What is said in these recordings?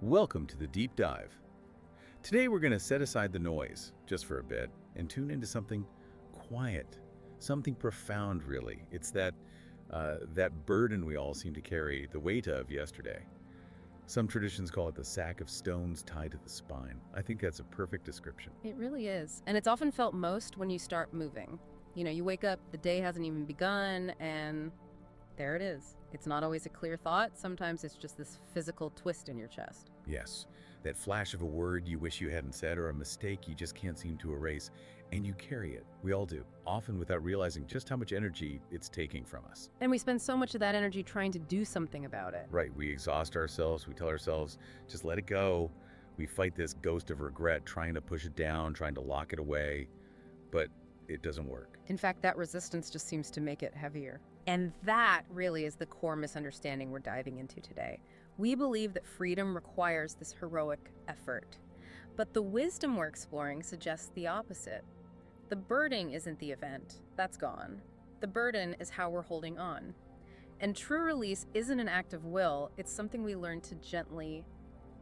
Welcome to the Deep Dive. Today we're going to set aside the noise, just for a bit, and tune into something quiet, something profound really. It's that burden we all seem to carry the weight of yesterday. Some traditions call it the sack of stones tied to the spine. I think that's a perfect description. It really is. And it's often felt most when you start moving. You wake up, the day hasn't even begun, and there it is. It's not always a clear thought. Sometimes it's just this physical twist in your chest. Yes, that flash of a word you wish you hadn't said or a mistake you just can't seem to erase, and you carry it. We all do, often without realizing just how much energy it's taking from us. And we spend so much of that energy trying to do something about it. Right, we exhaust ourselves, we tell ourselves, just let it go. We fight this ghost of regret, trying to push it down, trying to lock it away, but it doesn't work. In fact, that resistance just seems to make it heavier. And that really is the core misunderstanding we're diving into today. We believe that freedom requires this heroic effort. But the wisdom we're exploring suggests the opposite. The burden isn't the event. That's gone. The burden is how we're holding on. And true release isn't an act of will. It's something we learn to gently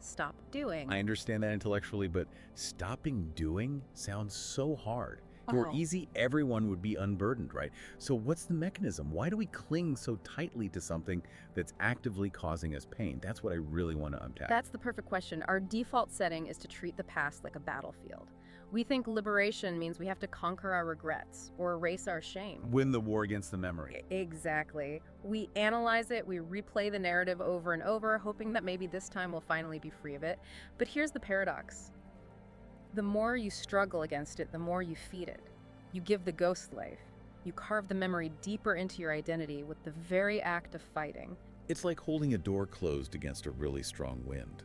stop doing. I understand that intellectually, but stopping doing sounds so hard. If it were easy, everyone would be unburdened, right? So what's the mechanism? Why do we cling so tightly to something that's actively causing us pain? That's what I really want to unpack. That's the perfect question. Our default setting is to treat the past like a battlefield. We think liberation means we have to conquer our regrets or erase our shame. Win the war against the memory. Exactly. We analyze it, we replay the narrative over and over, hoping that maybe this time we'll finally be free of it. But here's the paradox. The more you struggle against it, the more you feed it. You give the ghost life. You carve the memory deeper into your identity with the very act of fighting. It's like holding a door closed against a really strong wind.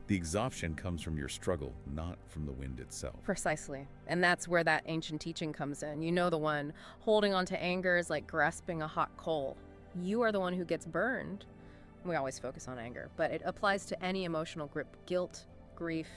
The exhaustion comes from your struggle, not from the wind itself. Precisely. And that's where that ancient teaching comes in. You know the one. Holding on to anger is like grasping a hot coal. You are the one who gets burned. We always focus on anger, but it applies to any emotional grip: guilt, grief,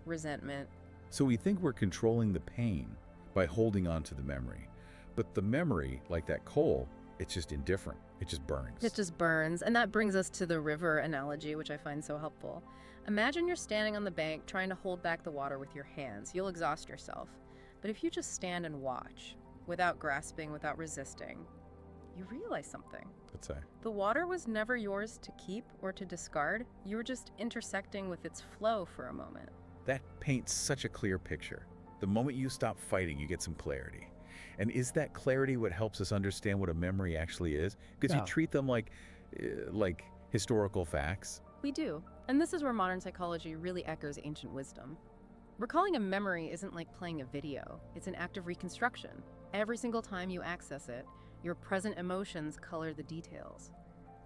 resentment. So we think we're controlling the pain by holding on to the memory. But the memory, like that coal, it's just indifferent. It just burns. It just burns. And that brings us to the river analogy, which I find so helpful. Imagine you're standing on the bank trying to hold back the water with your hands. You'll exhaust yourself. But if you just stand and watch, without grasping, without resisting, you realize something. Let's say. The water was never yours to keep or to discard. You were just intersecting with its flow for a moment. That paints such a clear picture. The moment you stop fighting, you get some clarity. And is that clarity what helps us understand what a memory actually is? Because you treat them like historical facts. We do. And this is where modern psychology really echoes ancient wisdom. Recalling a memory isn't like playing a video. It's an act of reconstruction. Every single time you access it, your present emotions color the details.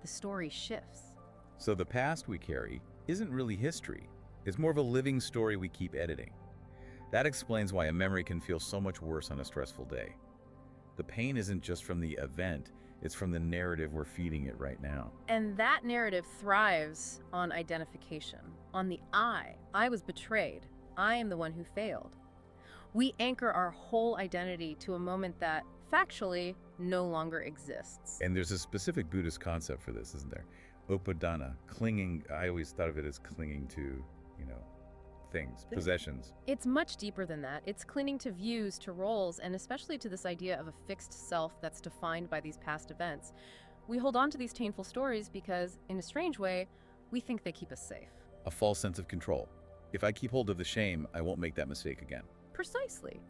The story shifts. So the past we carry isn't really history. It's more of a living story we keep editing. That explains why a memory can feel so much worse on a stressful day. The pain isn't just from the event, it's from the narrative we're feeding it right now. And that narrative thrives on identification, on the I. I was betrayed. I am the one who failed. We anchor our whole identity to a moment that, factually, no longer exists. And there's a specific Buddhist concept for this, isn't there? Upadana, clinging. I always thought of it as clinging to, things, possessions. It's much deeper than that. It's clinging to views, to roles, and especially to this idea of a fixed self that's defined by these past events. We hold on to these painful stories because, in a strange way, we think they keep us safe. A false sense of control. If I keep hold of the shame, I won't make that mistake again. Precisely.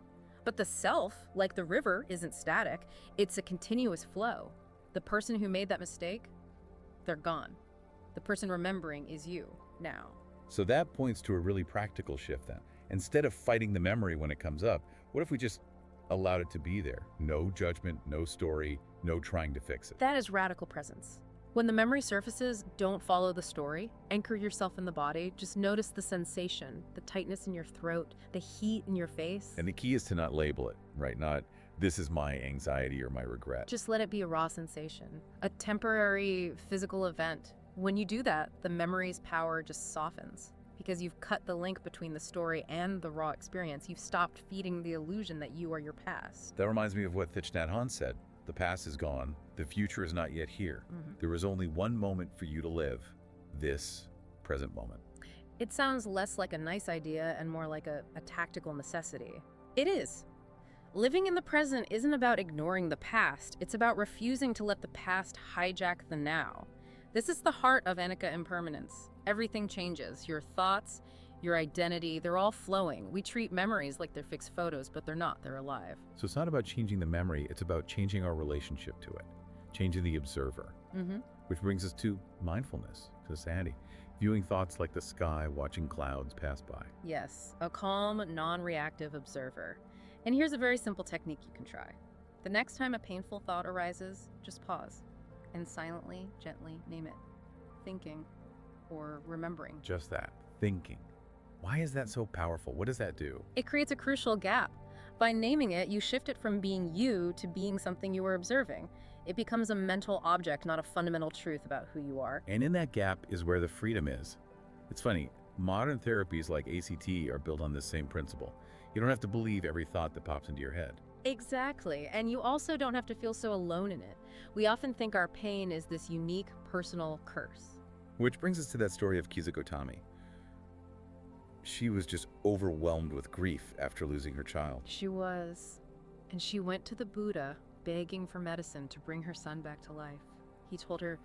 But the self, like the river, isn't static. It's a continuous flow. The person who made that mistake, they're gone. The person remembering is you now. So that points to a really practical shift then. Instead of fighting the memory when it comes up, what if we just allowed it to be there? No judgment, no story, no trying to fix it. That is radical presence. When the memory surfaces, don't follow the story. Anchor yourself in the body. Just notice the sensation, the tightness in your throat, the heat in your face. And the key is to not label it, right? Not, this is my anxiety or my regret. Just let it be a raw sensation, a temporary physical event. When you do that, the memory's power just softens because you've cut the link between the story and the raw experience. You've stopped feeding the illusion that you are your past. That reminds me of what Thich Nhat Hanh said. The past is gone. The future is not yet here. There is only one moment for you to live, this present moment. It sounds less like a nice idea and more like a tactical necessity. It is. Living in the present isn't about ignoring the past, it's about refusing to let the past hijack the now. This is the heart of Anicca impermanence. Everything changes. Your thoughts, your identity, they're all flowing. We treat memories like they're fixed photos, but they're not, they're alive. So it's not about changing the memory, it's about changing our relationship to it, changing the observer. Which brings us to mindfulness, to Sandy. Viewing thoughts like the sky, watching clouds pass by. Yes, a calm, non-reactive observer. And here's a very simple technique you can try. The next time a painful thought arises, just pause and silently, gently name it. Thinking or remembering. Just that, thinking. Why is that so powerful? What does that do? It creates a crucial gap. By naming it, you shift it from being you to being something you were observing. It becomes a mental object, not a fundamental truth about who you are. And in that gap is where the freedom is. It's funny, modern therapies like ACT are built on this same principle. You don't have to believe every thought that pops into your head. Exactly, and you also don't have to feel so alone in it. We often think our pain is this unique, personal curse. Which brings us to that story of Kizukotami. She was just overwhelmed with grief after losing her child. She was. And she went to the Buddha, begging for medicine to bring her son back to life. He told her,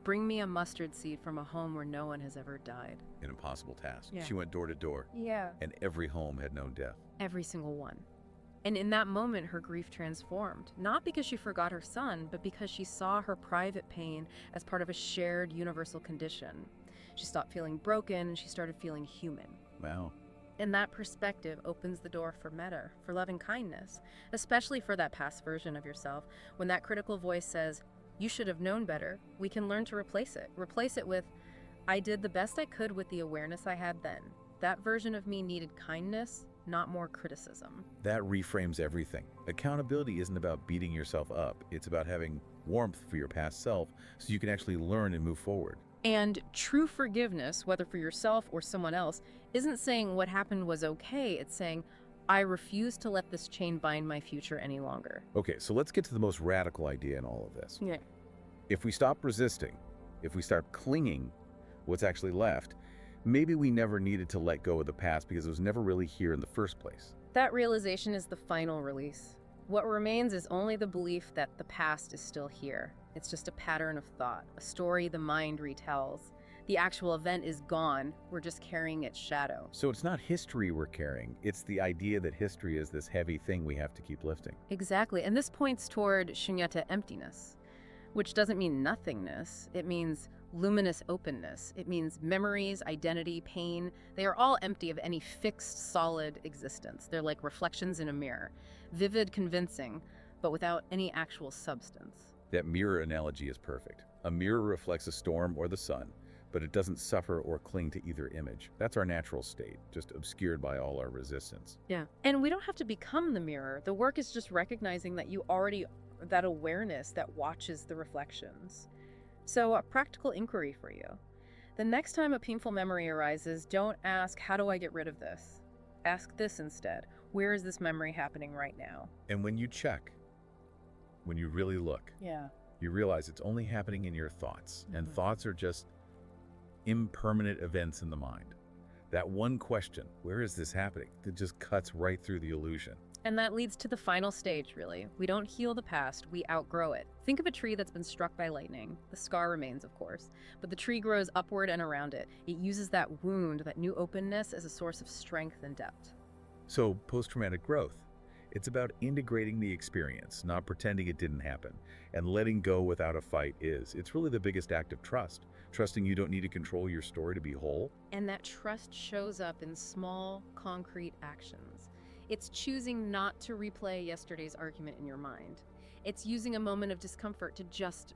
"Bring me a mustard seed from a home where no one has ever died." An impossible task. Yeah. She went door to door, Yeah. and every home had known death. Every single one. And in that moment, her grief transformed, not because she forgot her son, but because she saw her private pain as part of a shared universal condition. She stopped feeling broken, and she started feeling human. Wow. And that perspective opens the door for metta, for loving kindness, especially for that past version of yourself. When that critical voice says, "You should have known better," we can learn to replace it. Replace it with, "I did the best I could with the awareness I had then. That version of me needed kindness, not more criticism." That reframes everything. Accountability isn't about beating yourself up. It's about having warmth for your past self so you can actually learn and move forward. And true forgiveness, whether for yourself or someone else, isn't saying what happened was okay. It's saying, "I refuse to let this chain bind my future any longer." Okay, so let's get to the most radical idea in all of this. Yeah. If we stop resisting, if we start clinging, what's actually left, maybe we never needed to let go of the past because it was never really here in the first place. That realization is the final release. What remains is only the belief that the past is still here. It's just a pattern of thought, a story the mind retells. The actual event is gone, we're just carrying its shadow. So it's not history we're carrying, it's the idea that history is this heavy thing we have to keep lifting. Exactly, and this points toward shunyata, emptiness, which doesn't mean nothingness. It means luminous openness. It means memories, identity, pain. They are all empty of any fixed, solid existence. They're like reflections in a mirror, vivid, convincing, but without any actual substance. That mirror analogy is perfect. A mirror reflects a storm or the sun, but it doesn't suffer or cling to either image. That's our natural state, just obscured by all our resistance. Yeah. And we don't have to become the mirror. The work is just recognizing that you already, that awareness that watches the reflections. So a practical inquiry for you. The next time a painful memory arises, don't ask, "How do I get rid of this?" Ask this instead. Where is this memory happening right now? And when you check, when you really look, Yeah. you realize it's only happening in your thoughts. And thoughts are just impermanent events in the mind. That one question, where is this happening, that just cuts right through the illusion. And that leads to the final stage, really. We don't heal the past, we outgrow it. Think of a tree that's been struck by lightning. The scar remains, of course, but the tree grows upward and around it. It uses that wound, that new openness, as a source of strength and depth. So post-traumatic growth, it's about integrating the experience, not pretending it didn't happen. And letting go without a fight is. It's really the biggest act of trust. Trusting you don't need to control your story to be whole. And that trust shows up in small, concrete actions. It's choosing not to replay yesterday's argument in your mind. It's using a moment of discomfort to just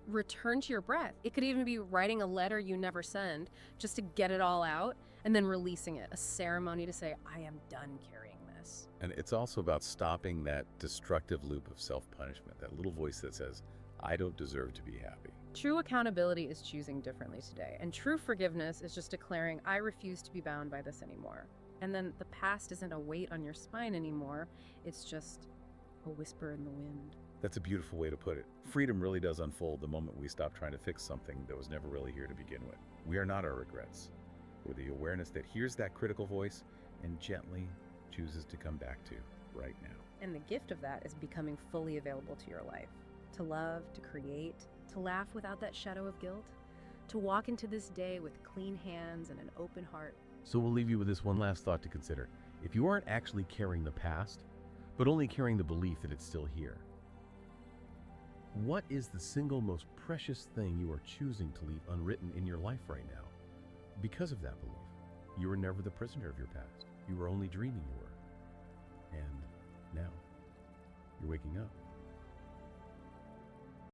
return to your breath. It could even be writing a letter you never send, just to get it all out, and then releasing it, a ceremony to say, "I am done carrying this." And it's also about stopping that destructive loop of self-punishment, that little voice that says, "I don't deserve to be happy." True accountability is choosing differently today, and true forgiveness is just declaring, "I refuse to be bound by this anymore." And then the past isn't a weight on your spine anymore, it's just a whisper in the wind. That's a beautiful way to put it. Freedom really does unfold the moment we stop trying to fix something that was never really here to begin with. We are not our regrets. or the awareness that hears that critical voice and gently chooses to come back to right now. And the gift of that is becoming fully available to your life. To love, to create, to laugh without that shadow of guilt, to walk into this day with clean hands and an open heart. So we'll leave you with this one last thought to consider. If you aren't actually carrying the past, but only carrying the belief that it's still here, what is the single most precious thing you are choosing to leave unwritten in your life right now? Because of that belief, you were never the prisoner of your past. You were only dreaming you were. And now, you're waking up.